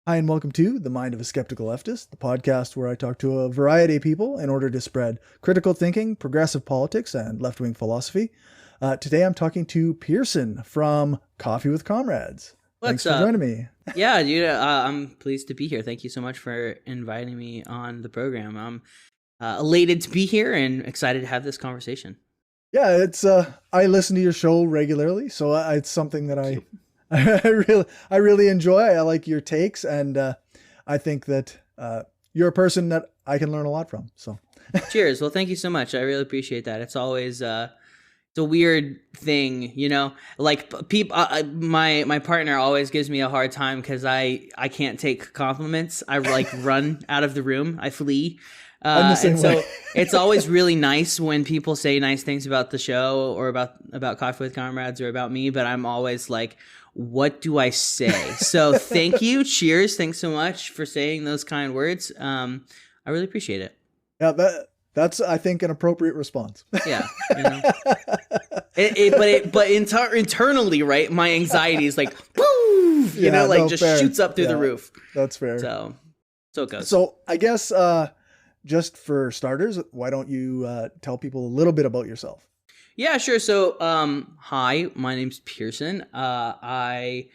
Hi, and welcome to The Mind of a Skeptical Leftist, the podcast where I talk to a variety of people in order to spread critical thinking, progressive politics, and left-wing philosophy. Today I'm talking to Pearson from Coffee with Comrades. Thanks for joining me. Yeah, dude, I'm pleased to be here. Thank you so much for inviting me on the program. I'm elated to be here and excited to have this conversation. Yeah, it's I listen to your show regularly, so it's something that I really enjoy. I like your takes, and I think that you're a person that I can learn a lot from. So, cheers. Well, thank you so much. I really appreciate that. It's always it's a weird thing, you know. Like people, my partner always gives me a hard time because I can't take compliments. I like run out of the room. I flee. And so it's always really nice when people say nice things about the show or about Coffee with Comrades or about me, but I'm always like, what do I say? So thank you. Cheers. Thanks so much for saying those kind words. I really appreciate it. Yeah, that's I think an appropriate response. Yeah. You know? But internally, right? My anxiety is like, woo, shoots up through the roof. That's fair. So it goes. So I guess, just for starters, why don't you tell people a little bit about yourself? Yeah, sure. So, hi, my name's Pearson. I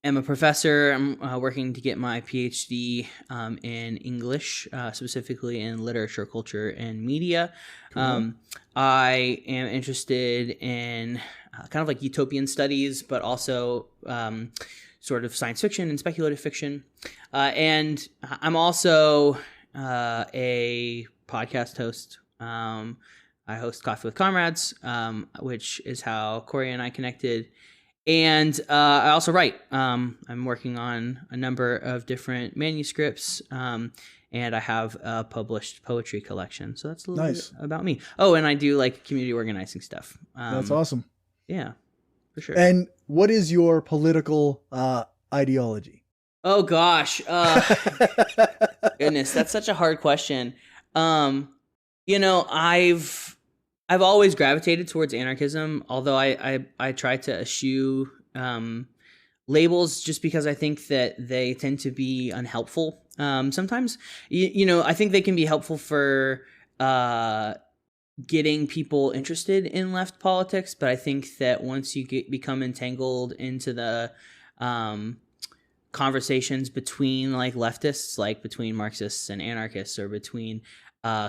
am a professor. I'm working to get my PhD in English, specifically in literature, culture, and media. Cool. I am interested in kind of like utopian studies, but also sort of science fiction and speculative fiction. And I'm also a podcast host. I host Coffee with Comrades, which is how Corey and I connected. And I also write. I'm working on a number of different manuscripts, and I have a published poetry collection. So that's a little bit about me. Oh, and I do like community organizing stuff. That's awesome. Yeah, for sure. And what is your political ideology? Oh gosh, goodness, that's such a hard question. I've always gravitated towards anarchism, although I try to eschew labels just because I think that they tend to be unhelpful. Sometimes, I think they can be helpful for getting people interested in left politics, but I think that once you become entangled into the conversations between like leftists, like between Marxists and anarchists, or between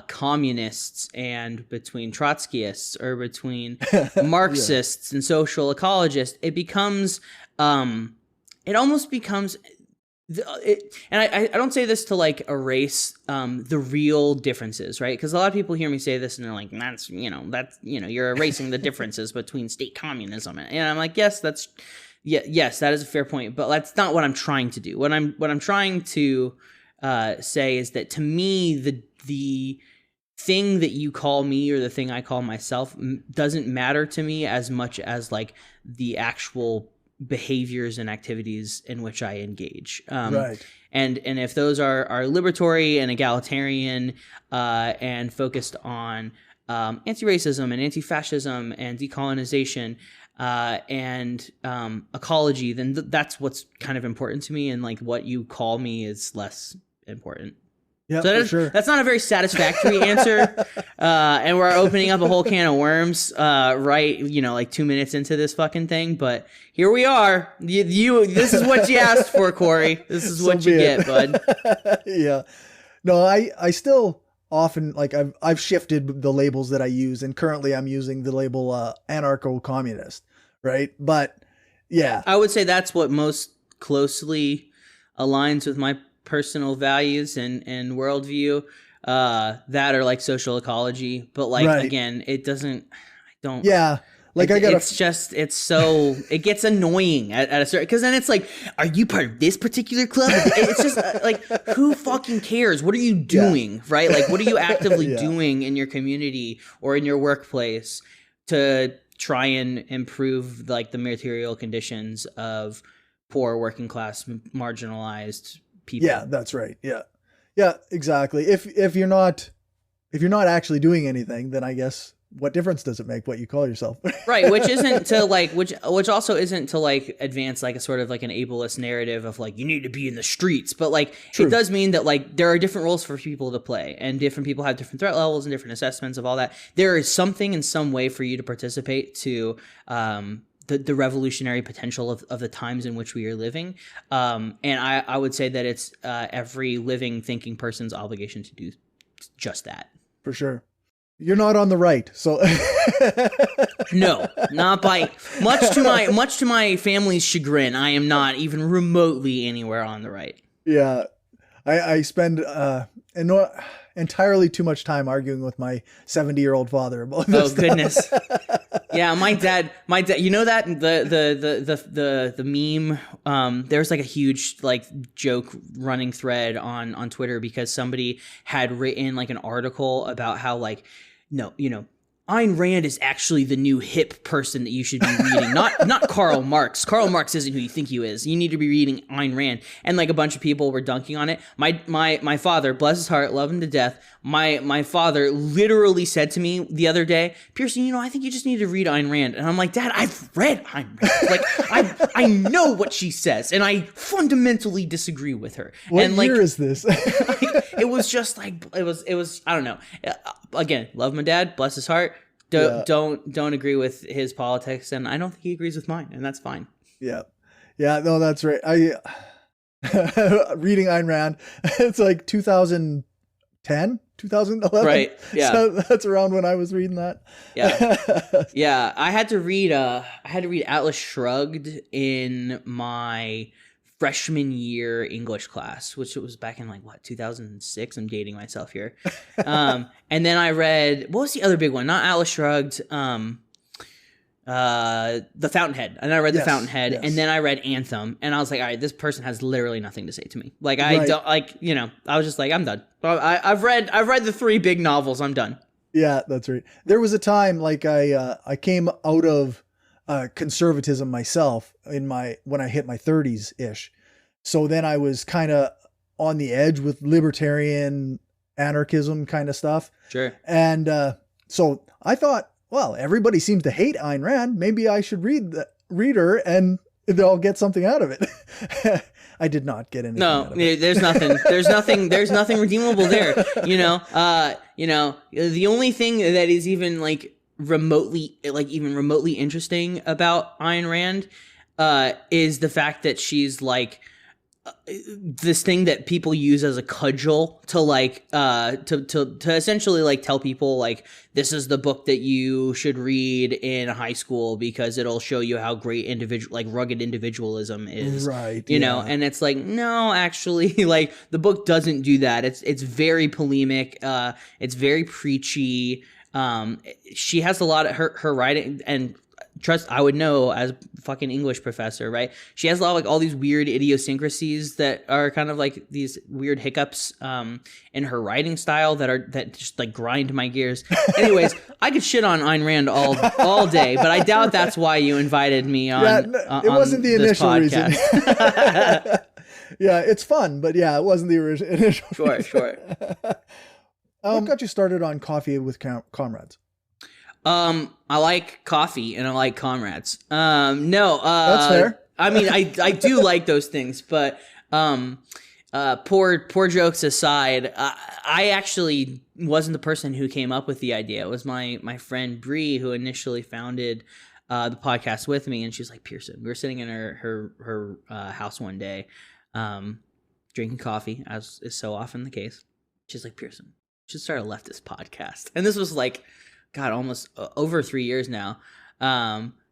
communists and between Trotskyists, or between Marxists and social ecologists, it becomes it almost becomes and I don't say this to like erase the real differences, right? Because a lot of people hear me say this and they're like, that's you're erasing the differences between state communism, and I'm like, yes, yes, that is a fair point, but that's not what I'm trying to do. What I'm trying to say is that to me, the thing that you call me or the thing I call myself doesn't matter to me as much as like the actual behaviors and activities in which I engage. Right. And if those are liberatory and egalitarian and focused on anti-racism and anti-fascism and decolonization and ecology, then that's what's kind of important to me, and like what you call me is less important. Yeah, so for sure. That's not a very satisfactory answer, and we're opening up a whole can of worms, right? Like 2 minutes into this fucking thing, but here we are. This is what you asked for, Corey. This is what you get, bud. Yeah. No, I still often, like, I've shifted the labels that I use, and currently I'm using the label anarcho-communist, right? But yeah, I would say that's what most closely aligns with my personal values and worldview, that are like social ecology, but like, right. Again, it doesn't, like it gets annoying at a certain, because then it's like, are you part of this particular club? It's just like, who fucking cares? What are you doing, right? Like, what are you actively doing in your community or in your workplace to try and improve like the material conditions of poor, working class, marginalized people? Yeah, that's right. Yeah, exactly. If you're not actually doing anything, then I guess what difference does it make what you call yourself? Right, which isn't to like, which also isn't to like advance like a sort of like an ableist narrative of like you need to be in the streets, but like True. It does mean that like there are different roles for people to play, and different people have different threat levels and different assessments of all that. There is something in some way for you to participate to the revolutionary potential of the times in which we are living, and I would say that it's every living, thinking person's obligation to do just that. For sure. You're not on the right, so no, not by much to my family's chagrin. I am not even remotely anywhere on the right. Yeah, I spend entirely too much time arguing with my 70-year-old father about this. Oh goodness. Yeah, my dad, you know that the meme, there's like a huge like joke running thread on Twitter because somebody had written like an article about how like, no, you know, Ayn Rand is actually the new hip person that you should be reading, not Karl Marx. Karl Marx isn't who you think he is. You need to be reading Ayn Rand. And like a bunch of people were dunking on it. My father, bless his heart, love him to death. My father literally said to me the other day, Pearson, you know, I think you just need to read Ayn Rand. And I'm like, Dad, I've read Ayn Rand. Like I know what she says, and I fundamentally disagree with her. What and like, year is this? it was just like it was. I don't know. Again, love my dad, bless his heart. Don't agree with his politics, and I don't think he agrees with mine, and that's fine. Yeah, no, that's right. I reading Ayn Rand. It's like 2010, 2011. Right. Yeah. So that's around when I was reading that. Yeah. Yeah. I had to read Atlas Shrugged in my freshman year English class, which it was back in like 2006. I'm dating myself here. And then I read, what was the other big one? Not Atlas Shrugged. The Fountainhead. And I read The Fountainhead, and then I read Anthem, and I was like, all right, this person has literally nothing to say to me. Like I don't like, you know, I was just like, I'm done. I've read the three big novels. I'm done. Yeah, that's right. There was a time like I came out of conservatism myself when I hit my 30s ish. So then I was kind of on the edge with libertarian anarchism kind of stuff. Sure. And so I thought, well, everybody seems to hate Ayn Rand. Maybe I should read her and they'll get something out of it. I did not get anything out of it. There's nothing redeemable there. You know, the only thing that is even like remotely interesting about Ayn Rand is the fact that she's like this thing that people use as a cudgel to like to essentially like tell people like this is the book that you should read in high school because it'll show you how great rugged individualism is, right? You know, and it's like, no, actually, like the book doesn't do that. It's very polemic. It's very preachy. She has a lot of her writing, and trust, I would know as a fucking English professor, right? She has a lot of like all these weird idiosyncrasies that are kind of like these weird hiccups in her writing style that just like grind my gears. Anyways, I could shit on Ayn Rand all day, but I doubt that's why you invited me on. It wasn't the initial reason. Yeah, it's fun, but yeah, it wasn't the initial reason. Sure. What got you started on Coffee with Comrades? I like coffee and I like Comrades. That's fair. I mean, I do like those things, but poor jokes aside, I actually wasn't the person who came up with the idea. It was my friend Bree who initially founded the podcast with me, and she was like, Pearson. We were sitting in her house one day, drinking coffee, as is so often the case. She's like, Pearson, you should start a leftist podcast. And this was like, God, almost over 3 years now.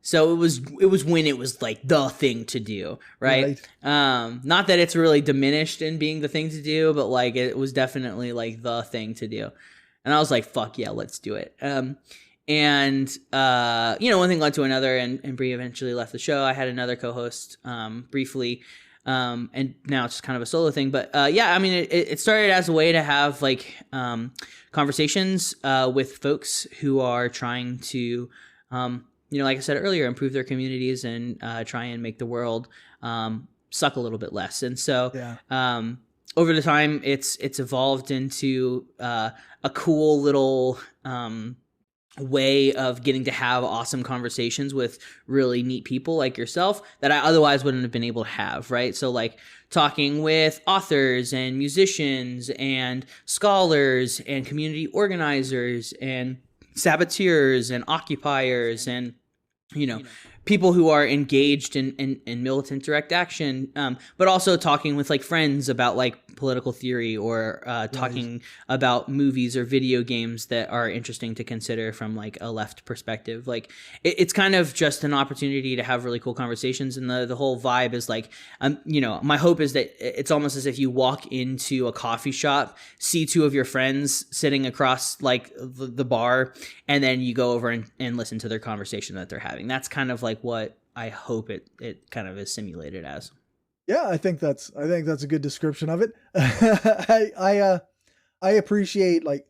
So it was when it was like the thing to do, right? Not that it's really diminished in being the thing to do, but like it was definitely like the thing to do. And I was like, fuck yeah, let's do it. One thing led to another, and Bree eventually left the show. I had another co-host briefly, and now it's just kind of a solo thing. But I mean, it started as a way to have like conversations with folks who are trying to, like I said earlier, improve their communities and try and make the world suck a little bit less. And so over the time, it's evolved into a cool little way of getting to have awesome conversations with really neat people like yourself that I otherwise wouldn't have been able to have, right? So like talking with authors and musicians and scholars and community organizers and saboteurs and occupiers and, people who are engaged in militant direct action, but also talking with like friends about like political theory or talking about movies or video games that are interesting to consider from like a left perspective. Like it's kind of just an opportunity to have really cool conversations, and the whole vibe is like, my hope is that it's almost as if you walk into a coffee shop, see two of your friends sitting across like the bar, and then you go over and listen to their conversation that they're having. That's kind of like what I hope it kind of is simulated as. Yeah, I think that's a good description of it. I appreciate like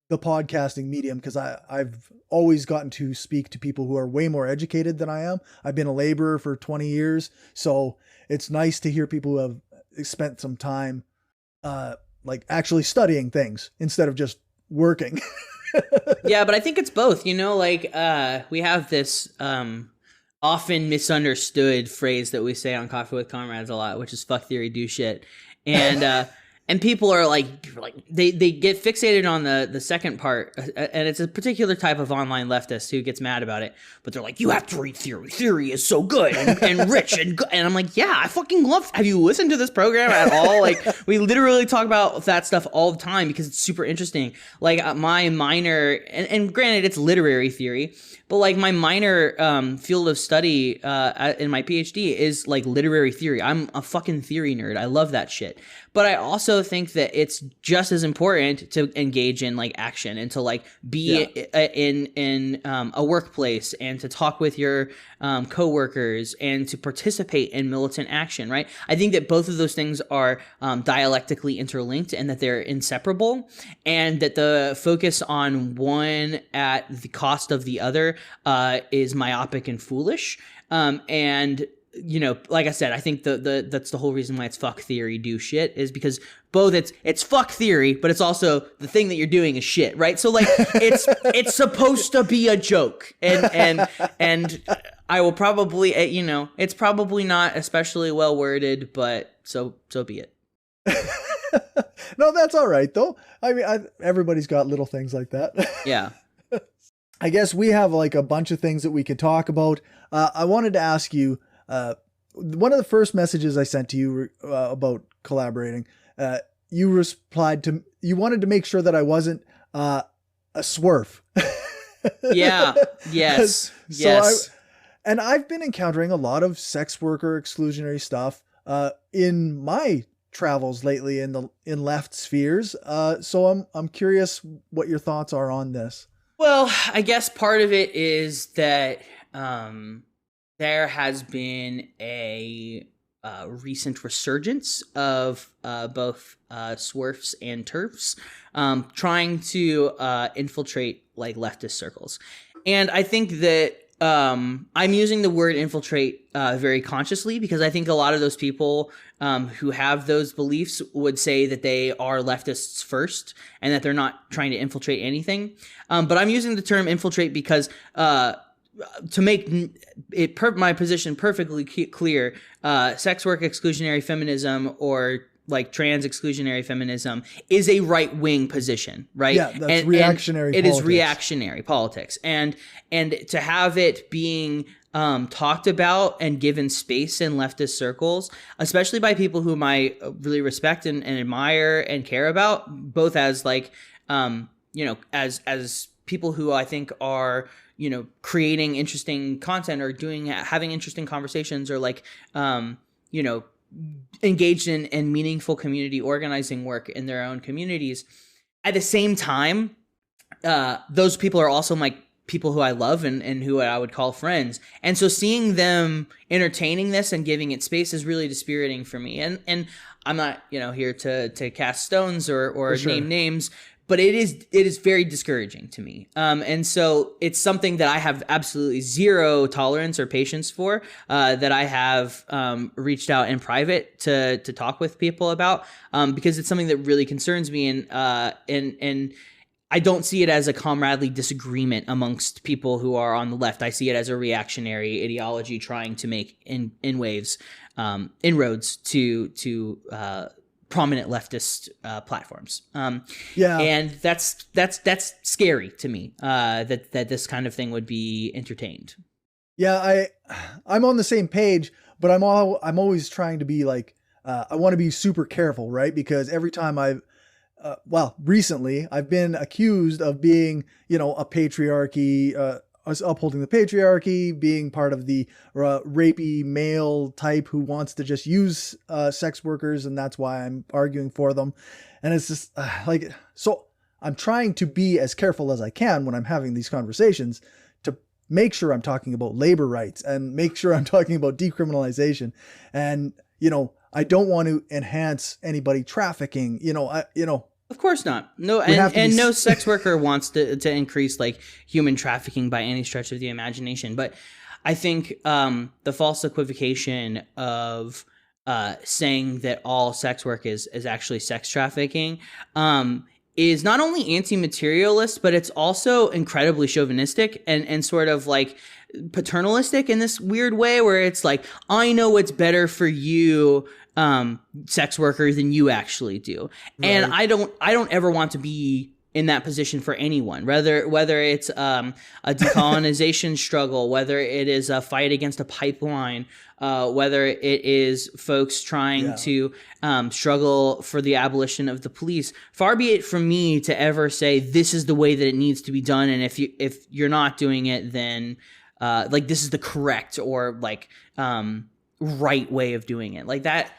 the podcasting medium because I've always gotten to speak to people who are way more educated than I am. I've been a laborer for 20 years, so it's nice to hear people who have spent some time like actually studying things instead of just working. Yeah, but I think it's both, like we have this often misunderstood phrase that we say on Coffee with Comrades a lot, which is fuck theory, do shit. And and people are like they get fixated on the second part, and it's a particular type of online leftist who gets mad about it, but they're like, you have to read theory is so good and rich and good. And I'm like, yeah, I fucking love. Have you listened to this program at all? Like, we literally talk about that stuff all the time because it's super interesting. Like my minor, and granted it's literary theory, but like my minor field of study in my PhD is like literary theory. I'm a fucking theory nerd. I love that shit. But I also think that it's just as important to engage in like action and to like be in a workplace and to talk with your coworkers and to participate in militant action, right? I think that both of those things are dialectically interlinked and that they're inseparable, and that the focus on one at the cost of the other is myopic and foolish. And like I said, I think that's the whole reason why it's fuck theory, do shit, is because both it's fuck theory, but it's also the thing that you're doing is shit, right? So like it's supposed to be a joke, and I will probably it's probably not especially well worded, but so be it. No, that's all right though. I mean, everybody's got little things like that. Yeah. I guess we have like a bunch of things that we could talk about. I wanted to ask you. One of the first messages I sent to you about collaborating, you replied to, you wanted to make sure that I wasn't a swerf. Yeah. Yes. So yes. And I've been encountering a lot of sex worker exclusionary stuff in my travels lately in left spheres. So I'm curious what your thoughts are on this. Well, I guess part of it is that there has been a recent resurgence of both swerfs and TERFs trying to infiltrate like leftist circles. And I think that I'm using the word infiltrate very consciously, because I think a lot of those people who have those beliefs would say that they are leftists first and that they're not trying to infiltrate anything. But I'm using the term infiltrate because to make my position perfectly clear, sex work exclusionary feminism or like trans exclusionary feminism is a right-wing position, right? Yeah, that's reactionary politics. It is reactionary politics. And to have it being talked about and given space in leftist circles, especially by people whom I really respect and admire and care about, both as like, as people who I think are, creating interesting content or having interesting conversations or like, engaged in meaningful community organizing work in their own communities. At the same time, those people are also like people who I love and who I would call friends. And so seeing them entertaining this and giving it space is really dispiriting for me. And I'm not, here to cast stones or name names, but it is very discouraging to me. And so it's something that I have absolutely zero tolerance or patience for, that I have reached out in private to talk with people about, because it's something that really concerns me. And I don't see it as a comradely disagreement amongst people who are on the left. I see it as a reactionary ideology trying to make inroads to prominent leftist platforms. And that's scary to me. That this kind of thing would be entertained. Yeah, I'm on the same page, but I'm always trying to be like, I want to be super careful, right? Because every time recently I've been accused of being, a patriarchy, upholding the patriarchy, being part of the rapey male type who wants to just use sex workers, and that's why I'm arguing for them. And it's just so I'm trying to be as careful as I can when I'm having these conversations to make sure I'm talking about labor rights and make sure I'm talking about decriminalization. And, I don't want to enhance anybody trafficking, Of course not. No, and no sex worker wants to increase like human trafficking by any stretch of the imagination. But I think the false equivocation of saying that all sex work is actually sex trafficking is not only anti-materialist, but it's also incredibly chauvinistic and sort of like paternalistic in this weird way where it's like, I know what's better for you, sex worker, than you actually do. Right. And I don't ever want to be in that position for anyone, whether it's a decolonization struggle, whether it is a fight against a pipeline, whether it is folks trying to struggle for the abolition of the police. Far be it from me to ever say this is the way that it needs to be done, and if you're not doing it, then this is the correct or right way of doing it. Like that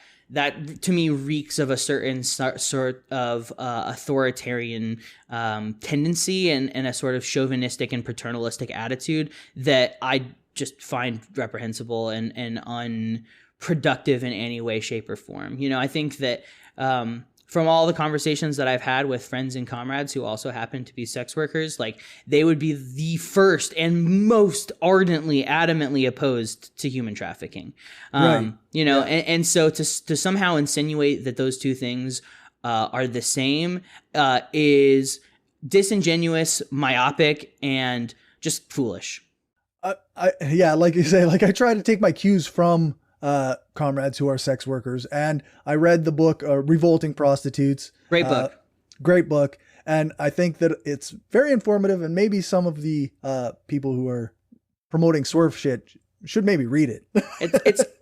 to me reeks of a certain sort of authoritarian tendency and a sort of chauvinistic and paternalistic attitude that I just find reprehensible and unproductive in any way, shape, or form. I think that from all the conversations that I've had with friends and comrades who also happen to be sex workers, like they would be the first and most ardently, adamantly opposed to human trafficking. Right. And so to somehow insinuate that those two things are the same is disingenuous, myopic, and just foolish. Like you say, I try to take my cues from comrades who are sex workers, and I read the book Revolting Prostitutes. Great book. Great book. And I think that it's very informative, and maybe some of the people who are promoting swerve shit should maybe read it.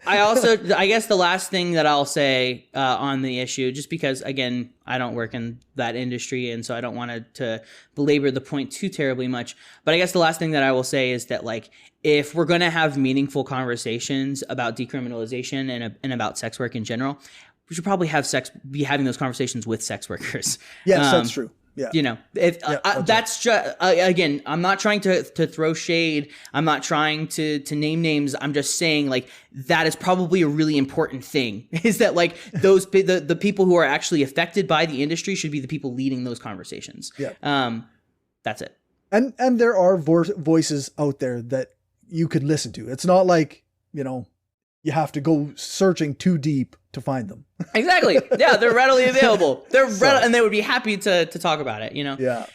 I guess the last thing that I'll say on the issue, just because again I don't work in that industry and so I don't want to belabor the point too terribly much, but I guess the last thing that I will say is that if we're going to have meaningful conversations about decriminalization and about sex work in general, we should probably be having those conversations with sex workers. Yes, that's true. Yeah. That's just, again, I'm not trying to throw shade. I'm not trying to name names. I'm just saying that is probably a really important thing is that those, the people who are actually affected by the industry should be the people leading those conversations. Yeah. That's it. And there are voices out there that you could listen to. It's not you have to go searching too deep to find them. Exactly. Yeah, they're readily available. And they would be happy to talk about it, Yeah.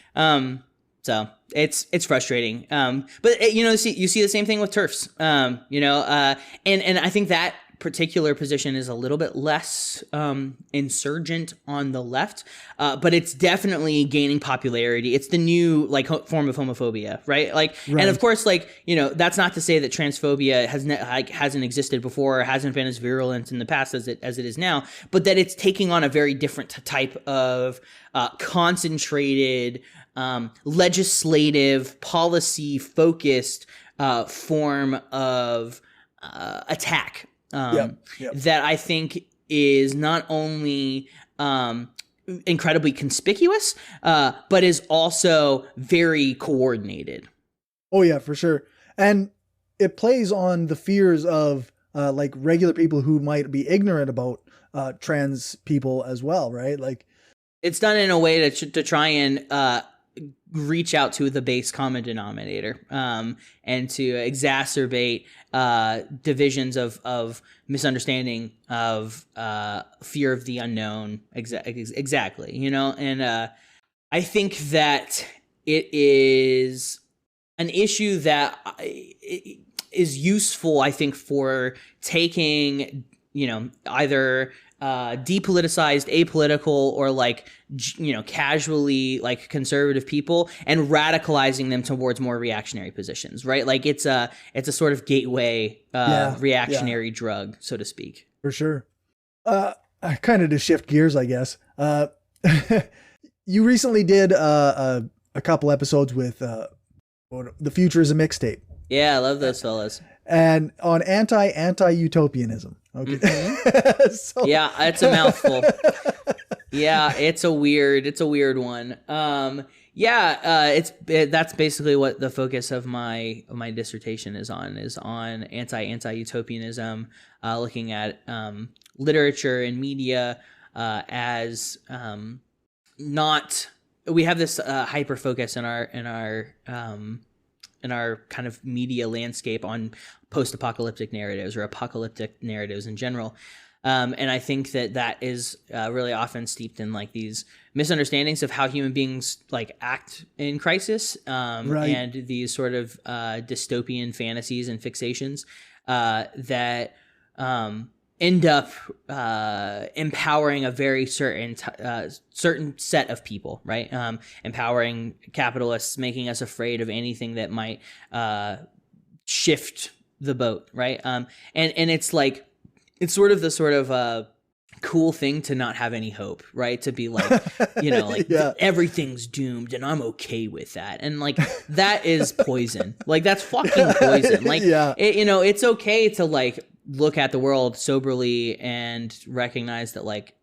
So it's frustrating. But you see the same thing with TERFs. And I think that particular position is a little bit less insurgent on the left, but it's definitely gaining popularity. It's the new form of homophobia, right? Right. And of course, that's not to say that transphobia hasn't existed before or hasn't been as virulent in the past as it is now, but that it's taking on a very different type of concentrated, legislative, policy focused form of attack. That I think is not only incredibly conspicuous, but is also very coordinated. Oh yeah, for sure. And it plays on the fears of regular people who might be ignorant about trans people as well, right? It's done in a way to try and reach out to the base common denominator and to exacerbate divisions of misunderstanding, of fear of the unknown. Exactly. And I think that it is an issue that is useful, I think, for taking, either depoliticized, apolitical, or like, casually like conservative people and radicalizing them towards more reactionary positions, right? Like it's a sort of gateway reactionary drug, so to speak. For sure. Kind of to shift gears, I guess. You recently did a couple episodes with The Future is a Mixtape. Yeah, I love those fellas. And on anti-utopianism. Okay. Mm-hmm. So. Yeah, it's a mouthful. Yeah, it's a weird one. That's basically what the focus of my dissertation is on anti-utopianism, looking at literature and media as not. We have this hyper focus in our kind of media landscape on post-apocalyptic narratives or apocalyptic narratives in general. And I think that is really often steeped in like these misunderstandings of how human beings like act in crisis, and these sort of dystopian fantasies and fixations that end up empowering a very certain set of people, right? Empowering capitalists, making us afraid of anything that might shift the boat, right? And it's like, it's sort of the cool thing to not have any hope, right? To be like, everything's doomed and I'm okay with that. And like, that is poison. Like, that's fucking poison. Like, it's okay to like look at the world soberly and recognize that like,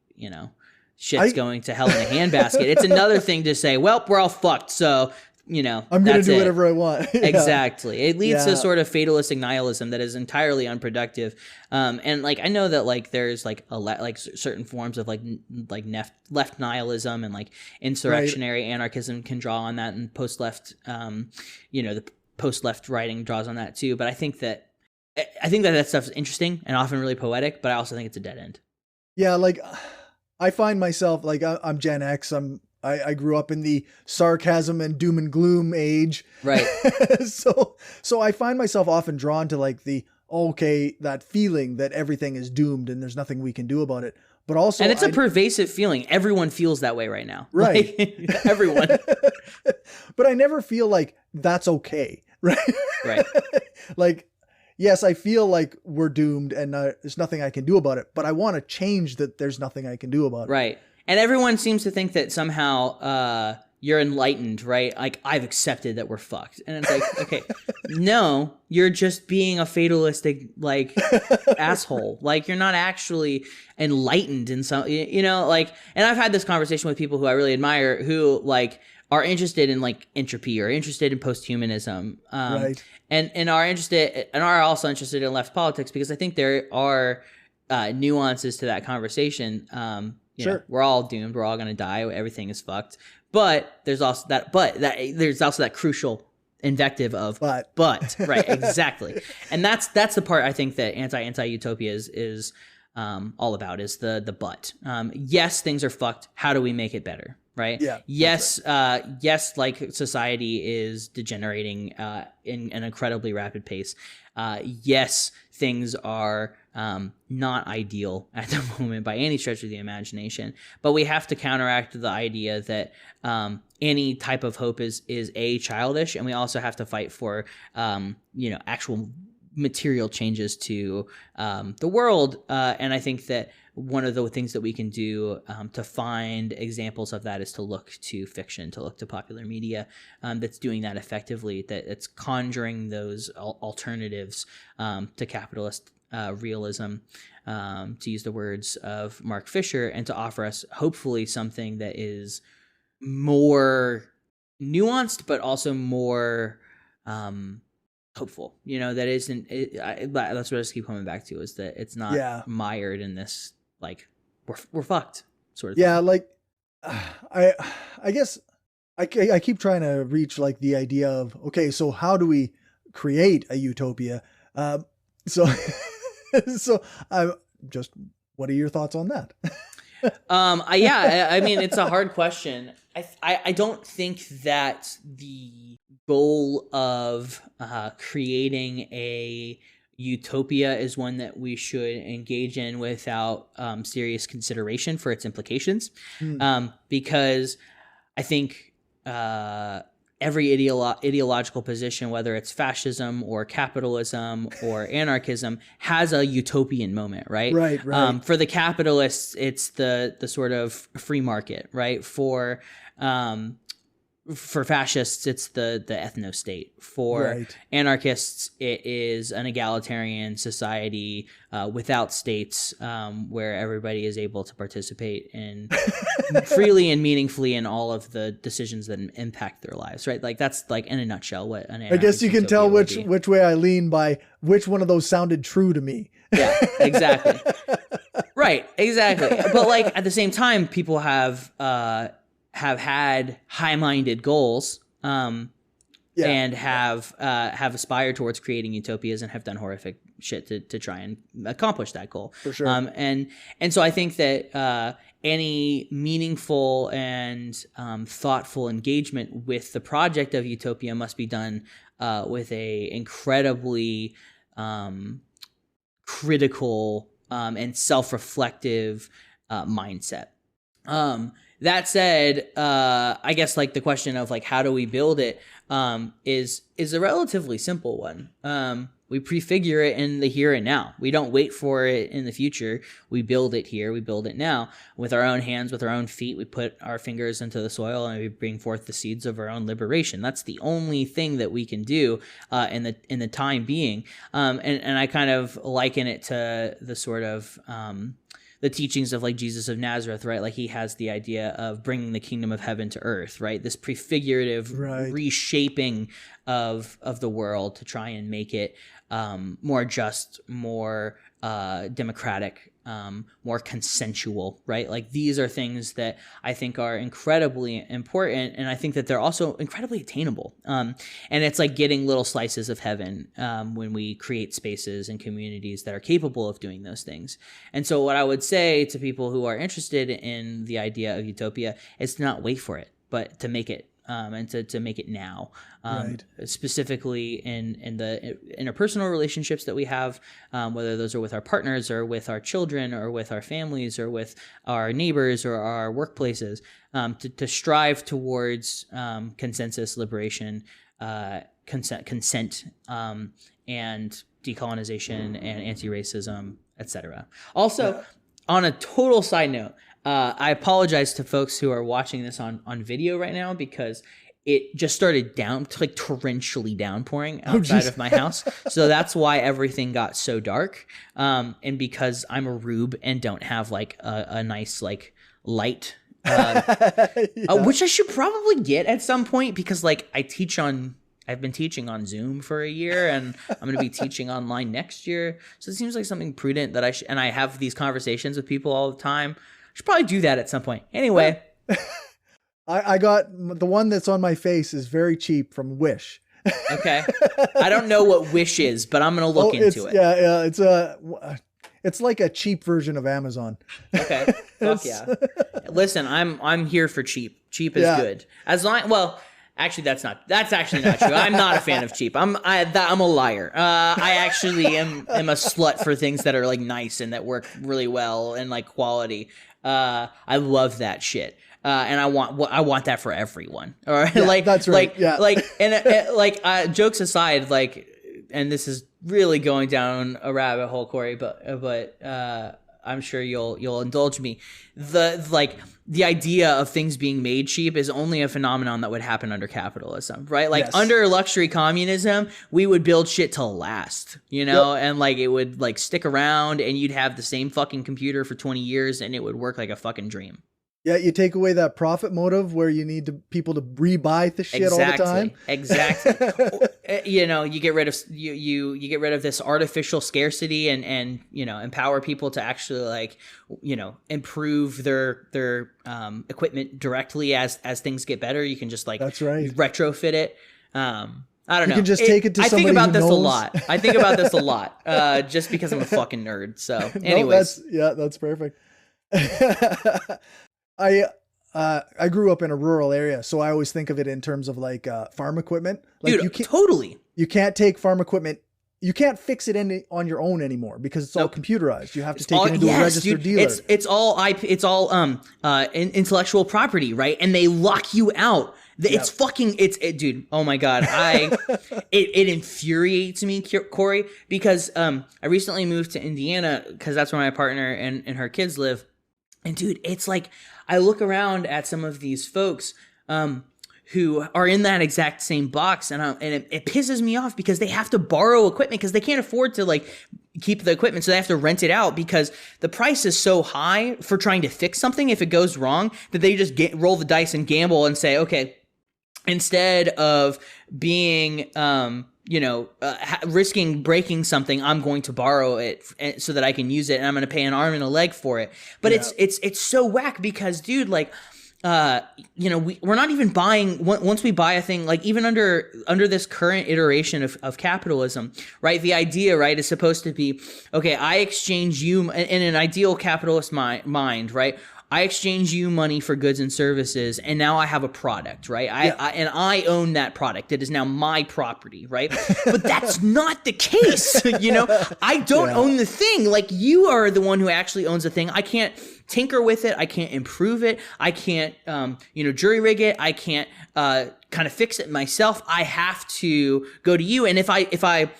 shit's going to hell in a handbasket. It's another thing to say, well, we're all fucked. So, I'm going to do whatever I want. Exactly. It leads to sort of fatalistic nihilism that is entirely unproductive. And like, I know that like there's like certain forms of like left nihilism and like insurrectionary anarchism can draw on that, and post-left, the post-left writing draws on that too. But I think that stuff's interesting and often really poetic, but I also think it's a dead end. Yeah. Like I find myself like I'm Gen X. I grew up in the sarcasm and doom and gloom age. Right. So I find myself often drawn to like that feeling that everything is doomed and there's nothing we can do about it. But also, and it's a pervasive feeling. Everyone feels that way right now. Right. Like, everyone. But I never feel like that's okay. Right. Right. Like, yes, I feel like we're doomed and there's nothing I can do about it, but I want to change that there's nothing I can do about it. Right. And everyone seems to think that somehow you're enlightened, right? Like, I've accepted that we're fucked. And it's like, okay, no, you're just being a fatalistic, like, asshole. Like, you're not actually enlightened in some, like, and I've had this conversation with people who I really admire who, like, are interested in, like, entropy or interested in post-humanism. Right. And are also interested in left politics, because I think there are nuances to that conversation. Sure. We're all doomed. We're all going to die. Everything is fucked. But there's also that crucial invective of but right, exactly. And that's the part I think that anti-utopia is all about, is the but. Yes, things are fucked. How do we make it better? Right. Yeah. Yes. Yes. Like, society is degenerating in an incredibly rapid pace. Yes, things are not ideal at the moment by any stretch of the imagination, but we have to counteract the idea that any type of hope is childish, and we also have to fight for actual material changes to the world. And I think that one of the things that we can do to find examples of that is to look to fiction, to look to popular media that's doing that effectively, that's conjuring those alternatives to capitalist realism, to use the words of Mark Fisher, and to offer us hopefully something that is more nuanced, but also more hopeful. That isn't. That's what I just keep coming back to, is that it's not mired in this like we're fucked sort of thing. Yeah, like I guess I keep trying to reach like the idea of, okay, so how do we create a utopia? So I'm just, what are your thoughts on that? I mean, it's a hard question. I don't think that the goal of creating a utopia is one that we should engage in without serious consideration for its implications, because I think every ideological position, whether it's fascism or capitalism or anarchism, has a utopian moment, right? Right. For the capitalists, it's the sort of free market, right? For fascists, it's the ethno-state. For anarchists, it is an egalitarian society without states, where everybody is able to participate in freely and meaningfully in all of the decisions that impact their lives, right? Like that's like in a nutshell what an anarchist I guess you can tell utopia which way I lean by which one of those sounded true to me. Yeah, exactly. Right, exactly. But like at the same time, people have had high-minded goals, and have aspired towards creating utopias and have done horrific shit to try and accomplish that goal. For sure. And so I think that any meaningful and thoughtful engagement with the project of utopia must be done with a incredibly critical and self-reflective mindset. That said, I guess like the question of like how do we build it is a relatively simple one. We prefigure it in the here and now. We don't wait for it in the future. We build it here. We build it now with our own hands, with our own feet. We put our fingers into the soil and we bring forth the seeds of our own liberation. That's the only thing that we can do in the time being. And I kind of liken it to the sort of the teachings of like Jesus of Nazareth, right? Like he has the idea of bringing the kingdom of heaven to earth, right? This prefigurative reshaping of the world to try and make it more just, more democratic, more consensual, right? Like these are things that I think are incredibly important, and I think that they're also incredibly attainable. And it's like getting little slices of heaven when we create spaces and communities that are capable of doing those things. And so what I would say to people who are interested in the idea of utopia is to not wait for it, but to make it. And to make it now, specifically in the interpersonal relationships that we have, whether those are with our partners or with our children or with our families or with our neighbors or our workplaces, to strive towards consensus, liberation, consent, and decolonization and anti-racism, etc. Also, on a total side note, I apologize to folks who are watching this on video right now because it just started torrentially downpouring outside of my house. So that's why everything got so dark. And because I'm a rube and don't have like a nice like light, which I should probably get at some point because like I've been teaching on Zoom for a year and I'm going to be teaching online next year. So it seems like something prudent that and I have these conversations with people all the time. I should probably do that at some point. Anyway. I got the one that's on my face is very cheap from Wish. Okay. I don't know what Wish is, but I'm going to look into it. Yeah. It's like a cheap version of Amazon. Okay. Fuck yeah. Listen, I'm here for cheap. Cheap is good. Actually, that's actually not true. I'm not a fan of cheap. I'm a liar. I actually am a slut for things that are like nice and that work really well and like quality. I love that shit. And I want that for everyone. All right. Yeah, that's right. Jokes aside, like, and this is really going down a rabbit hole, Corey, but I'm sure you'll indulge me. The idea of things being made cheap is only a phenomenon that would happen under capitalism, right? Like under luxury communism, we would build shit to last, and like it would like stick around and you'd have the same fucking computer for 20 years and it would work like a fucking dream. Yeah, you take away that profit motive where you need people to rebuy the shit all the time. Exactly. You get rid of you get rid of this artificial scarcity and empower people to actually like improve their equipment directly as things get better. You can just like retrofit it. I don't know. You can just take it to somebody who knows. I think about this a lot just because I'm a fucking nerd. So anyways. That's perfect. I grew up in a rural area, so I always think of it in terms of like farm equipment. Like Dude, totally. You can't take farm equipment. You can't fix it on your own anymore because it's all computerized. You have to take it into a registered dealer. It's all intellectual property, right? And they lock you out. It's fucking dude. Oh my god, it infuriates me, Corey, because I recently moved to Indiana because that's where my partner and her kids live. And dude, it's like I look around at some of these folks who are in that exact same box, and it pisses me off because they have to borrow equipment because they can't afford to like keep the equipment, so they have to rent it out because the price is so high for trying to fix something if it goes wrong that they just roll the dice and gamble and say, okay, instead of being risking breaking something, I'm going to borrow it so that I can use it, and I'm going to pay an arm and a leg for it. But it's so whack because, dude, like, we're not even buying once we buy a thing, like even under this current iteration of capitalism, right? The idea, right, is supposed to be, okay, I exchange you in an ideal capitalist mind, right? I exchange you money for goods and services, and now I have a product, right? I own that product. It is now my property, right? But that's not the case, I don't own the thing. Like, you are the one who actually owns the thing. I can't tinker with it. I can't improve it. I can't, jury rig it. I can't kind of fix it myself. I have to go to you. And if I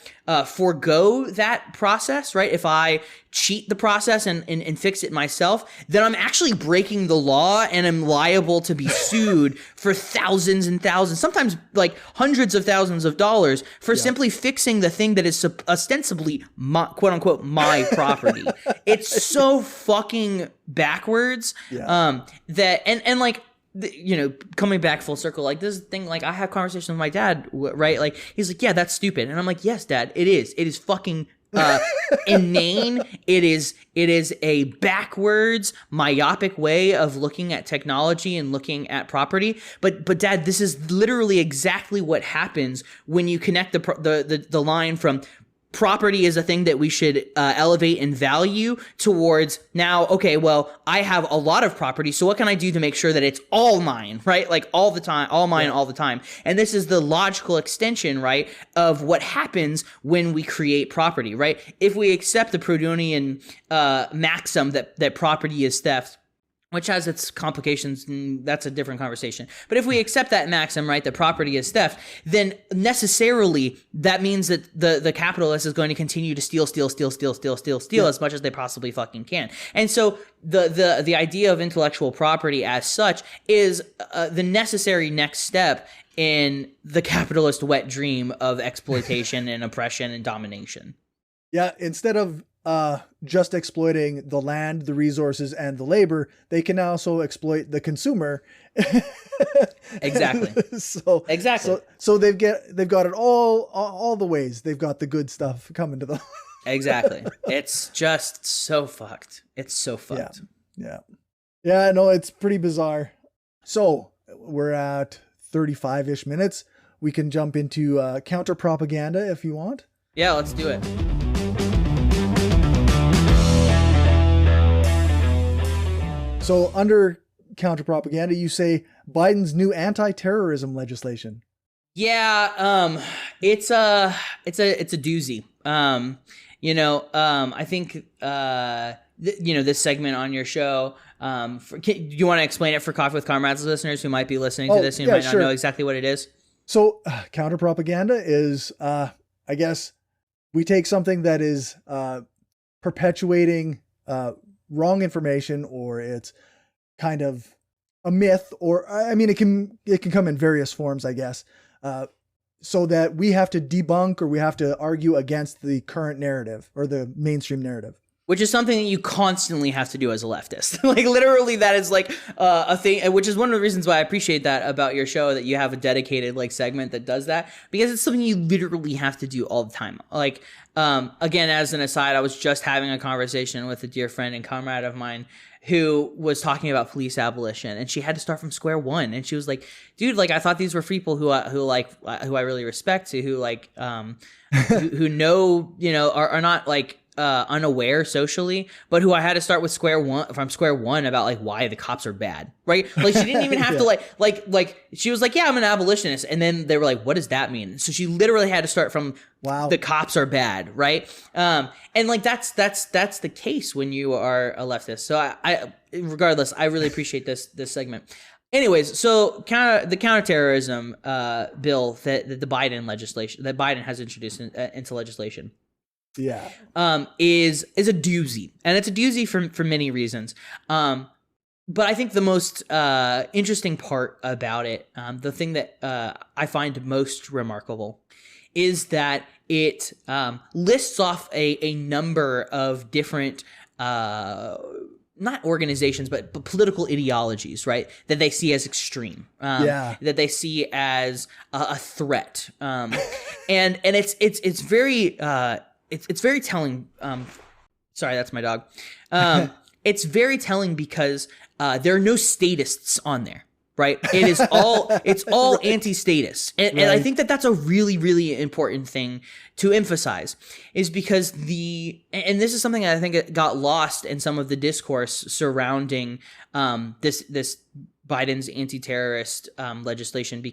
forego that process, right? If I cheat the process and fix it myself, then I'm actually breaking the law and I'm liable to be sued for thousands and thousands, sometimes like hundreds of thousands of dollars for simply fixing the thing that is ostensibly my, quote unquote, my property. It's so fucking backwards that, and like, coming back full circle, like this thing, like I have conversations with my dad, right? Like he's like, yeah, that's stupid. And I'm like, yes, Dad, it is fucking inane. It is a backwards, myopic way of looking at technology and looking at property. But Dad, this is literally exactly what happens when you connect the line from property is a thing that we should elevate in value towards now, okay, well, I have a lot of property, so what can I do to make sure that it's all mine, right? Like all the time, all mine all the time. And this is the logical extension, right, of what happens when we create property, right? If we accept the Proudhonian maxim that property is theft, which has its complications, and that's a different conversation. But if we accept that maxim, right, that property is theft, then necessarily that means that the capitalist is going to continue to steal as much as they possibly fucking can. And so the idea of intellectual property as such is the necessary next step in the capitalist wet dream of exploitation and oppression and domination. Yeah, instead of just exploiting the land, the resources, and the labor, they can also exploit the consumer. Exactly. So they've got it all the ways. They've got the good stuff coming to them. Exactly. It's just so fucked. It's so fucked. Yeah, no, it's pretty bizarre. So we're at 35-ish minutes. We can jump into counter propaganda if you want. Yeah, let's do it. So under counter-propaganda, you say Biden's new anti-terrorism legislation. Yeah, it's a doozy. I think this segment on your show. Do you want to explain it for Coffee with Comrades listeners who might be listening to this and might not know exactly what it is? So counter-propaganda is, I guess, we take something that is perpetuating wrong information, or it's kind of a myth, or I mean, it can come in various forms, I guess, so that we have to debunk or we have to argue against the current narrative or the mainstream narrative. Which is something that you constantly have to do as a leftist. Like literally that is like a thing, which is one of the reasons why I appreciate that about your show, that you have a dedicated like segment that does that, because it's something you literally have to do all the time. Like, again, as an aside, I was just having a conversation with a dear friend and comrade of mine who was talking about police abolition, and she had to start from square one. And she was like, dude, like I thought these were people who I really respect, who like, who know, are not like, unaware socially, but who I had to start with from square one about like why the cops are bad, right? Like she didn't even have to like she was like, yeah, I'm an abolitionist, and then they were like, what does that mean? So she literally had to start from the cops are bad, right? And like that's the case when you are a leftist. So I regardless, I really appreciate this segment. Anyways, so the counterterrorism bill that the Biden has introduced into legislation, is a doozy, and it's a doozy for many reasons. But I think the most interesting part about it, the thing that I find most remarkable, is that it lists off a number of different not organizations, but political ideologies, right? That they see as extreme, that they see as a threat, and it's very telling. Sorry, that's my dog. It's very telling because there are no statists on there. Right. It is all right. Anti-status. And I think that's a really, really important thing to emphasize, is because and this is something I think it got lost in some of the discourse surrounding this Biden's anti-terrorist legislation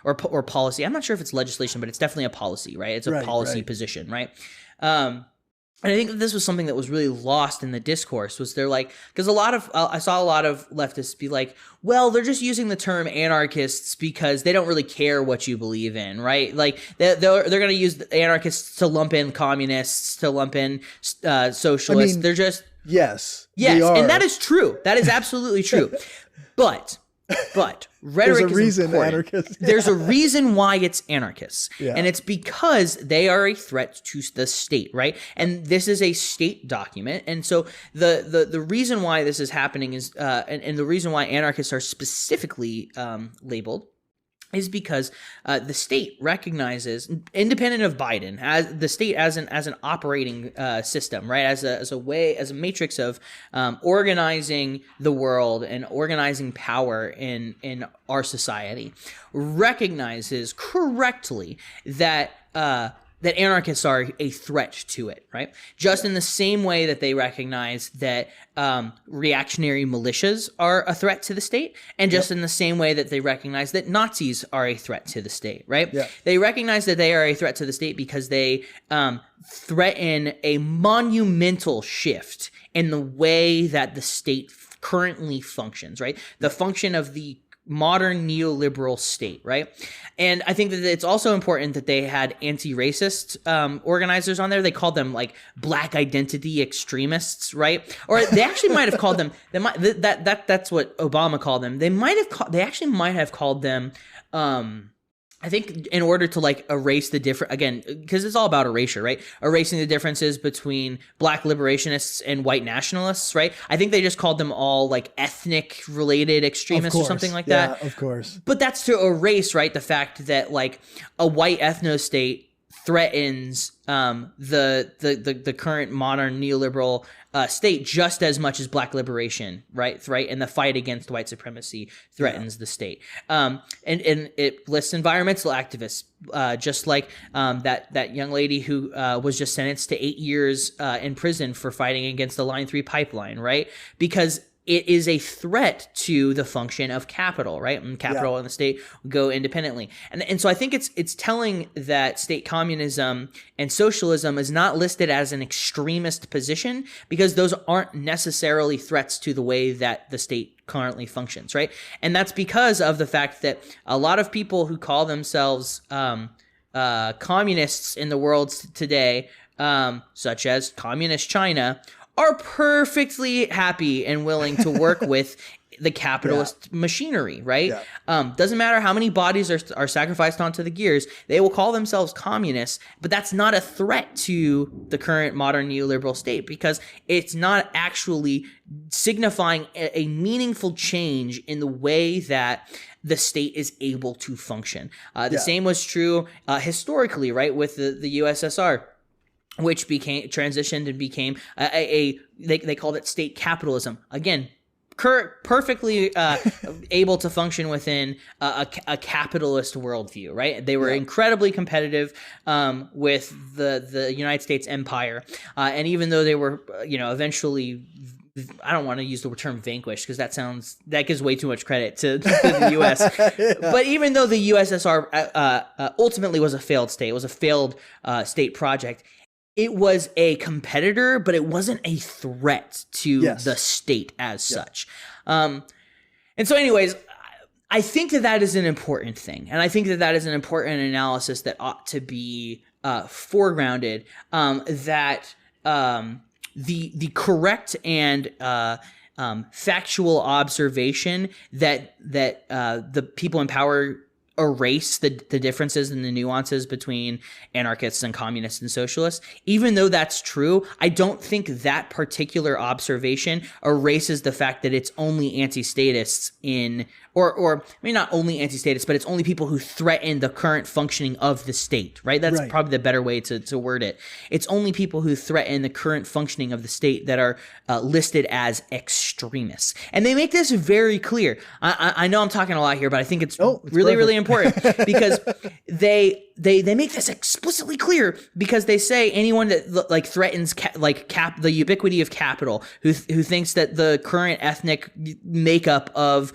or policy. I'm not sure if it's legislation, but it's definitely a policy, right? It's a policy position, right? And I think that this was something that was really lost in the discourse, was they're like, because I saw a lot of leftists be like, well, they're just using the term anarchists because they don't really care what you believe in, right? Like they're going to use anarchists to lump in communists, to lump in socialists. I mean, they're just yes, and that is true. That is absolutely true. But rhetoric is important. There's a reason why it's anarchists. And it's because they are a threat to the state, right? And this is a state document. And so the reason why this is happening is, and the reason why anarchists are specifically labeled, is because the state recognizes, independent of Biden, as the state as an operating system, right? As a matrix of organizing the world and organizing power in our society, recognizes correctly that anarchists are a threat to it, right? Just in the same way that they recognize that reactionary militias are a threat to the state, and just in the same way that they recognize that Nazis are a threat to the state, right? They recognize that they are a threat to the state because they threaten a monumental shift in the way that the state currently functions, right? The function of the modern neoliberal state, right? And I think that it's also important that they had anti-racist organizers on there. They called them like black identity extremists, right? Or they actually might have called them. That's what Obama called them. They actually might have called them. I think in order to like erase the different, again, because it's all about erasure, right? Erasing the differences between black liberationists and white nationalists, right? I think they just called them all like ethnic related extremists or something like that. Yeah, of course. But that's to erase, right, the fact that like a white ethno-state threatens the current modern neoliberal state just as much as black liberation, right? And the fight against white supremacy threatens the state. And it lists environmental activists, just like that young lady who was just sentenced to 8 years in prison for fighting against the Line 3 pipeline, right? Because it is a threat to the function of capital, right? And capital and the state go independently. And so I think it's telling that state communism and socialism is not listed as an extremist position, because those aren't necessarily threats to the way that the state currently functions, right? And that's because of the fact that a lot of people who call themselves communists in the world today, such as Communist China, are perfectly happy and willing to work with the capitalist machinery, right? Doesn't matter how many bodies are sacrificed onto the gears, they will call themselves communists, but that's not a threat to the current modern neoliberal state, because it's not actually signifying a meaningful change in the way that the state is able to function. The same was true historically, right, with the USSR, which transitioned and became they called it state capitalism. Again, perfectly able to function within a capitalist worldview, right? They were incredibly competitive with the United States empire, and even though they were, eventually, I don't want to use the term vanquished because that gives way too much credit to the U.S. But even though the USSR ultimately was a failed state, it was a failed state project. It was a competitor, but it wasn't a threat to the state as such. And so, anyways, I think that is an important thing, and I think that is an important analysis that ought to be foregrounded. That the correct and factual observation that the people in power erase the differences and the nuances between anarchists and communists and socialists. Even though that's true, I don't think that particular observation erases the fact that it's only anti-statists or I mean, not only anti-statists, but it's only people who threaten the current functioning of the state, right? That's probably the better way to word it. It's only people who threaten the current functioning of the state that are listed as extremists. And they make this very clear. I know I'm talking a lot here, but I think it's really, really important because they make this explicitly clear because they say anyone that like threatens the ubiquity of capital, who thinks that the current ethnic makeup of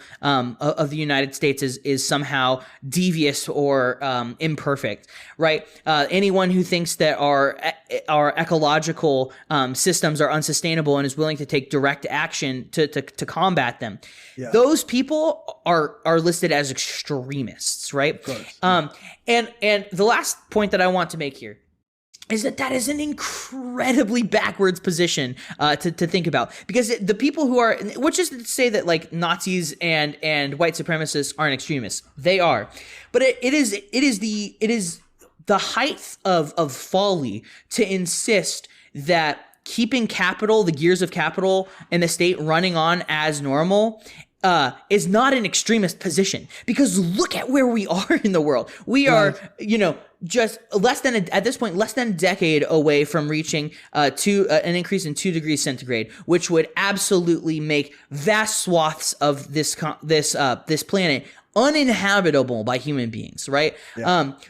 the United States is somehow devious or imperfect, right? Anyone who thinks that our ecological systems are unsustainable and is willing to take direct action to combat them, those people are listed as extremists, right? Of course. And the last point that I want to make here is that is an incredibly backwards position to think about, because the people who are, which is to say that like Nazis and white supremacists aren't extremists, they are, but it is the height of folly to insist that keeping capital, the gears of capital and the state running on as normal is not an extremist position, because look at where we are in the world. We are, just at this point, less than a decade away from reaching an increase in 2 degrees centigrade, which would absolutely make vast swaths of this planet uninhabitable by human beings, right?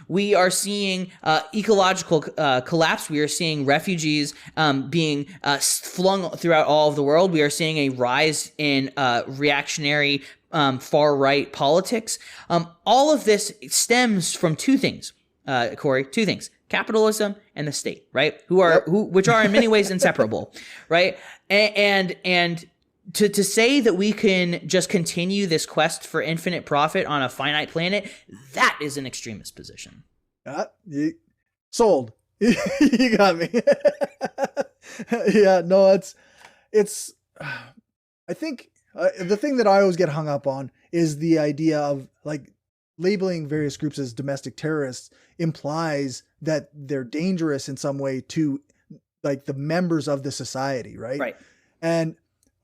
We are seeing ecological collapse. We are seeing refugees being flung throughout all of the world. We are seeing a rise in reactionary far-right politics. All of this stems from two things, Corey, two things: capitalism and the state, right? Which are in many ways inseparable, right? And to say that we can just continue this quest for infinite profit on a finite planet, that is an extremist position. Sold. You got me. It's I think the thing that I always get hung up on is the idea of like labeling various groups as domestic terrorists implies that they're dangerous in some way to like the members of the society, right? Right. And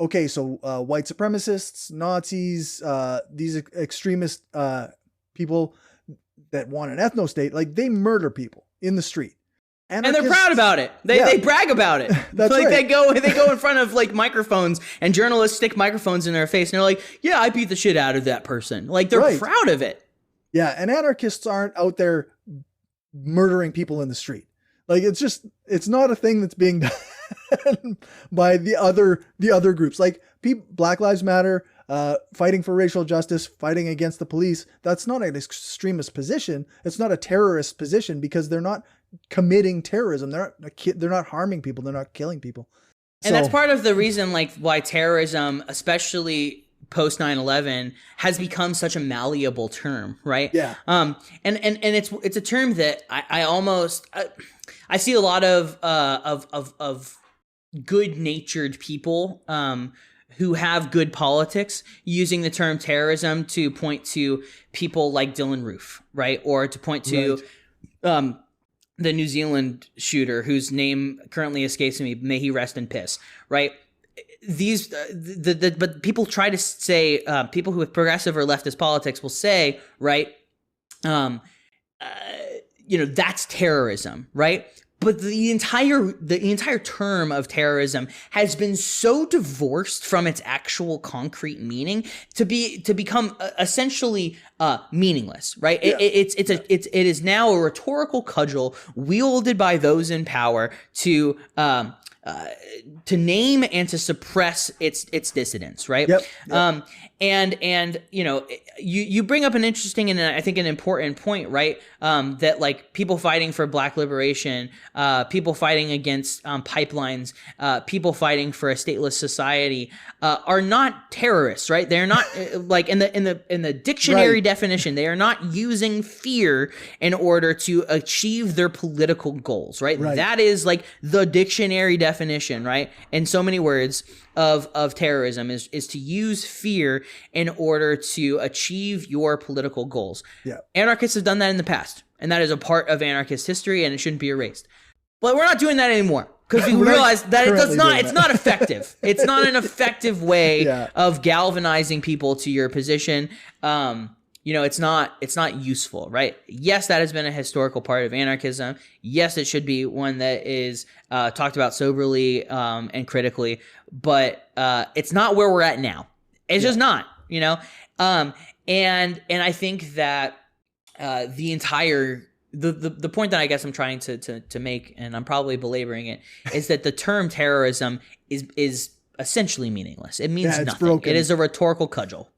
okay, so white supremacists, Nazis, these extremist people that want an ethno-state, like they murder people in the street. And they're proud about it. They brag about it. That's like right. They go in front of like microphones, and journalists stick microphones in their face, and they're like, "Yeah, I beat the shit out of that person." Like they're proud of it. Yeah, and anarchists aren't out there murdering people in the street. Like it's not a thing that's being done by the other groups. Like Black Lives Matter, fighting for racial justice, fighting against the police. That's not an extremist position. It's not a terrorist position because they're not committing terrorism. They're not harming people. They're not killing people. And that's part of the reason, like, why terrorism, especially post 9/11, has become such a malleable term, right? Yeah. And it's a term that I see a lot of good-natured people who have good politics using the term terrorism to point to people like Dylan Roof, right? Or to point to the New Zealand shooter whose name currently escapes me. May he rest in piss, right? These but people try to say, people who with progressive or leftist politics will say, right, that's terrorism, right? But the entire term of terrorism has been so divorced from its actual concrete meaning to become essentially meaningless, right? Yeah. It is now a rhetorical cudgel wielded by those in power to name and to suppress its dissidents, right? Yep. And you know, you bring up an interesting and I think an important point, right? That like people fighting for Black liberation, people fighting against pipelines, people fighting for a stateless society, are not terrorists, right? They're not like in the dictionary Right. definition, they are not using fear in order to achieve their political goals, right? Right. That is like the dictionary definition, right? In so many words of terrorism is to use fear in order to achieve your political goals. Yeah. Anarchists have done that in the past, and that is a part of anarchist history, and it shouldn't be erased. But we're not doing that anymore because we realize that it's not effective. It's not an effective way of galvanizing people to your position. You know, it's not useful, right? Yes, that has been a historical part of anarchism. Yes, it should be one that is talked about soberly and critically, but it's not where we're at now. It's just not, you know? And I think that the entire the point that I guess I'm trying to make, and I'm probably belaboring it, is that the term terrorism is essentially meaningless. It means nothing. Broken. It is a rhetorical cudgel.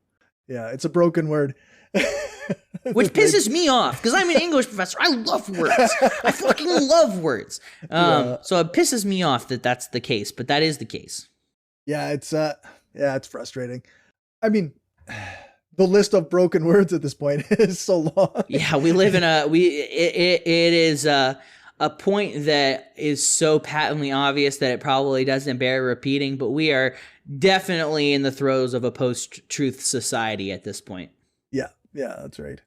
Yeah, it's a broken word. Which pisses me off because I'm an English professor. I love words. I fucking love words. So it pisses me off that that's the case, but that is the case. Yeah, it's frustrating. I mean, the list of broken words at this point is so long. Yeah, we live in it is a point that is so patently obvious that it probably doesn't bear repeating, but we are definitely in the throes of a post-truth society at this point. Yeah, that's right.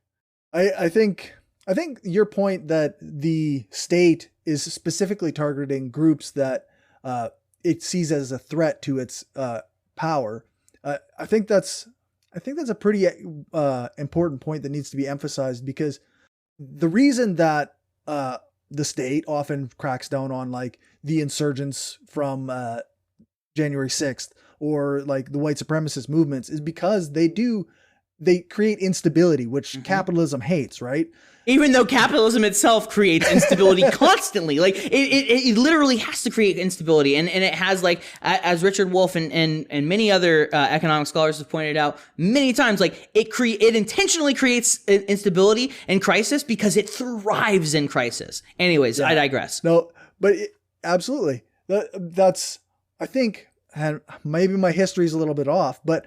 I think your point that the state is specifically targeting groups that it sees as a threat to its power. I think that's a pretty important point that needs to be emphasized, because the reason that the state often cracks down on like the insurgents from January 6th or like the white supremacist movements is because they create instability, which capitalism hates, right? Even though capitalism itself creates instability constantly, like it literally has to create instability, and it has, like, as Richard Wolff and many other economic scholars have pointed out many times, like it intentionally creates instability and crisis because it thrives in crisis. Anyways, I digress. No, but absolutely, that's I think, and maybe my history is a little bit off, but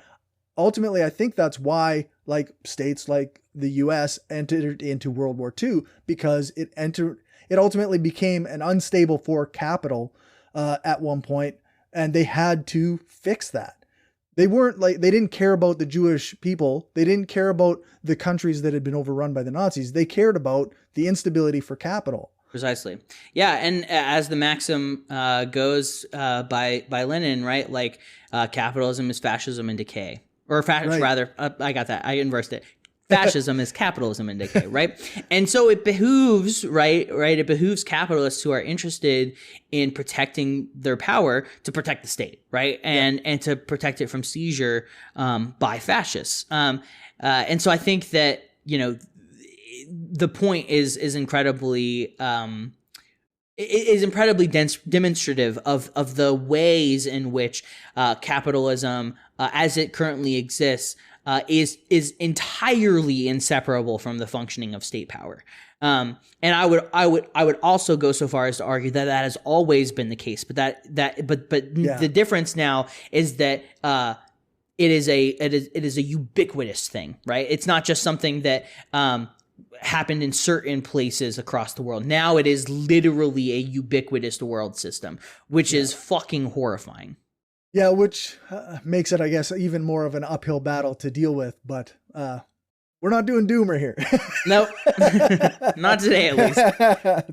ultimately I think that's why like states like the US entered into World War II, because it ultimately became an unstable for capital at one point, and they had to fix that. They didn't care about the Jewish people. They didn't care about the countries that had been overrun by the Nazis. They cared about the instability for capital. Precisely. Yeah, and as the maxim goes by Lenin, right? Like capitalism is fascism in decay. Or rather, I got that. I inversed it. Fascism is capitalism in decay, right? And so it behooves, right? It behooves capitalists who are interested in protecting their power to protect the state, right? And to protect it from seizure by fascists. And so I think that, you know, the point is incredibly demonstrative of the ways in which capitalism, as it currently exists, is entirely inseparable from the functioning of state power. And I would also go so far as to argue that has always been the case, but the difference now is that it is a ubiquitous thing, right? It's not just something that happened in certain places across the world. Now it is literally a ubiquitous world system, which is fucking horrifying. Yeah, which makes it, I guess, even more of an uphill battle to deal with. But we're not doing doomer here. No, not today at least.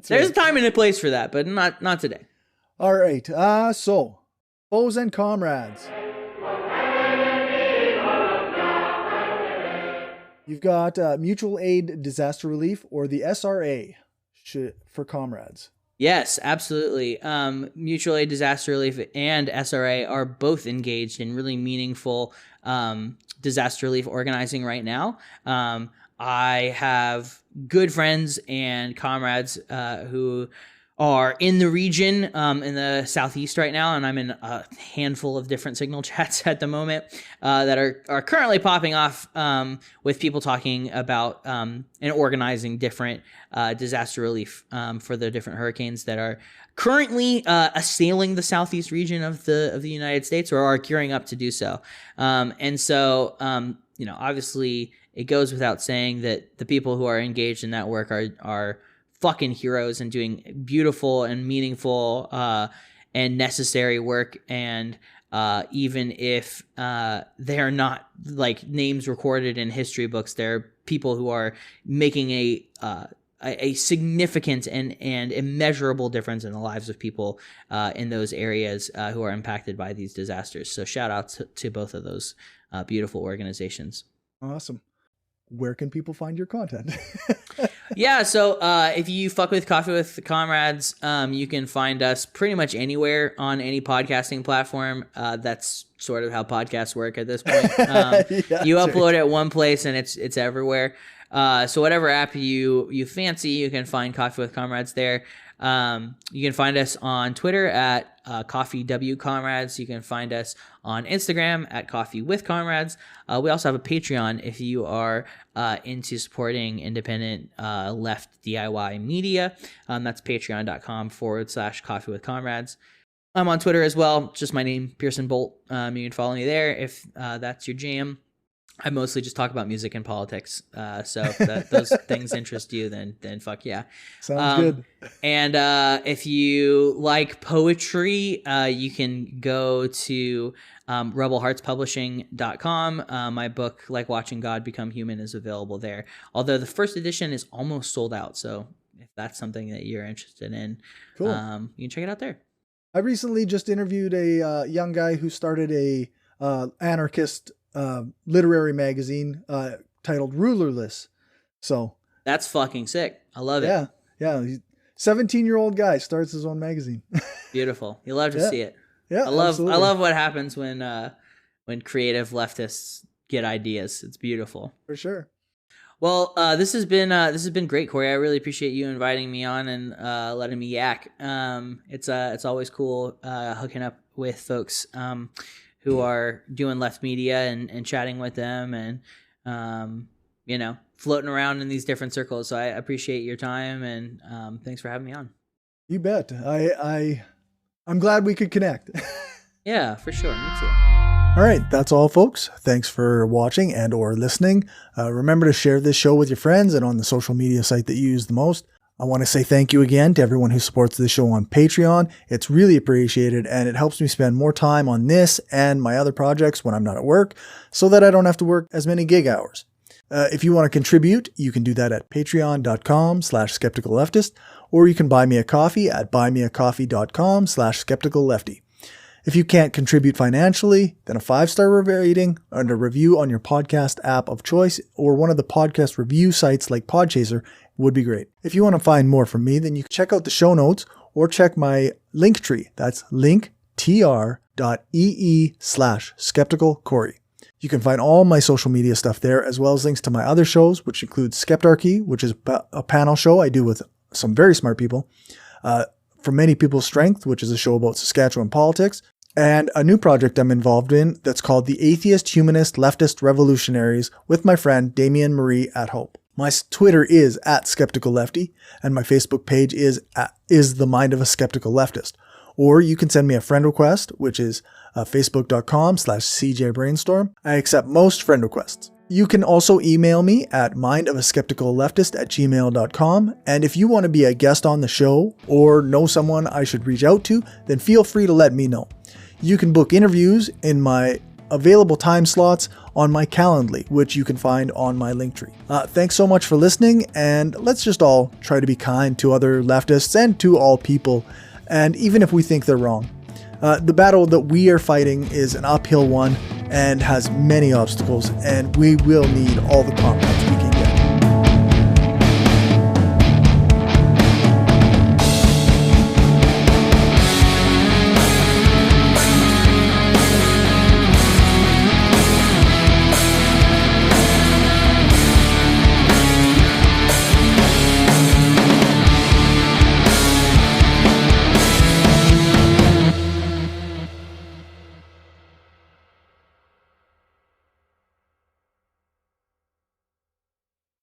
There's a time and a place for that, but not today. All right. So, foes and comrades. You've got Mutual Aid Disaster Relief, or the SRA for comrades. Yes, absolutely. Mutual aid, disaster relief, and SRA are both engaged in really meaningful disaster relief organizing right now. I have good friends and comrades who are in the region in the southeast right now, and I'm in a handful of different signal chats at the moment that are currently popping off with people talking about and organizing different disaster relief for the different hurricanes that are currently assailing the southeast region of the United States, or are gearing up to do so. And so, obviously, it goes without saying that the people who are engaged in that work are fucking heroes and doing beautiful and meaningful and necessary work. And even if they're not like names recorded in history books, they're people who are making a significant and immeasurable difference in the lives of people in those areas who are impacted by these disasters. So shout out to both of those beautiful organizations. Awesome. Where can people find your content? Yeah, so if you fuck with Coffee with Comrades, you can find us pretty much anywhere on any podcasting platform. That's sort of how podcasts work at this point. You upload it one place and it's everywhere. So whatever app you fancy, you can find Coffee with Comrades there. You can find us on Twitter at CoffeeWComrades. You can find us on Instagram at Coffee with Comrades. We also have a Patreon if you are into supporting independent left DIY media. That's patreon.com/Coffee with Comrades. I'm on Twitter as well, just my name, Pearson Bolt. You can follow me there if that's your jam. I mostly just talk about music and politics. So if those things interest you, then fuck yeah. Sounds good. And if you like poetry, you can go to rebelheartspublishing.com. My book, Like Watching God Become Human, is available there. Although the first edition is almost sold out. So if that's something that you're interested in, cool. You can check it out there. I recently just interviewed a young guy who started a anarchist literary magazine titled Rulerless. So that's fucking sick. I love it. Yeah. He's 17-year-old guy starts his own magazine. Beautiful. You love to see it. Yeah. I love what happens when creative leftists get ideas. It's beautiful. For sure. Well, this has been great, Corey. I really appreciate you inviting me on and letting me yak. It's always cool hooking up with folks who are doing left media and chatting with them and, floating around in these different circles. So I appreciate your time and thanks for having me on. You bet. I'm glad we could connect. Yeah, for sure. Me too. All right. That's all, folks. Thanks for watching and or listening. Remember to share this show with your friends and on the social media site that you use the most. I want to say thank you again to everyone who supports this show on Patreon. It's really appreciated, and it helps me spend more time on this and my other projects when I'm not at work, so that I don't have to work as many gig hours. If you want to contribute, you can do that at patreon.com/skepticalleftist, or you can buy me a coffee at buymeacoffee.com/skepticallefty. If you can't contribute financially, then a 5-star rating and a review on your podcast app of choice or one of the podcast review sites like Podchaser would be great. If you want to find more from me, then you can check out the show notes or check my Linktree. That's linktr.ee/skepticalcorey. You can find all my social media stuff there, as well as links to my other shows, which include Skeptarchy, which is a panel show I do with some very smart people. From Many People's Strength, which is a show about Saskatchewan politics, and a new project I'm involved in that's called the Atheist, Humanist, Leftist, Revolutionaries with my friend Damien Marie at Hope. My Twitter is @skepticallefty, and my Facebook page is the Mind of a Skeptical Leftist. Or you can send me a friend request, which is facebook.com/cjbrainstorm. I accept most friend requests. You can also email me at mindofaskepticalleftist@gmail.com. And if you want to be a guest on the show or know someone I should reach out to, then feel free to let me know. You can book interviews in my available time slots on my Calendly, which you can find on my Linktree. Thanks so much for listening, and let's just all try to be kind to other leftists and to all people, and even if we think they're wrong. The battle that we are fighting is an uphill one and has many obstacles, and we will need all the comrades.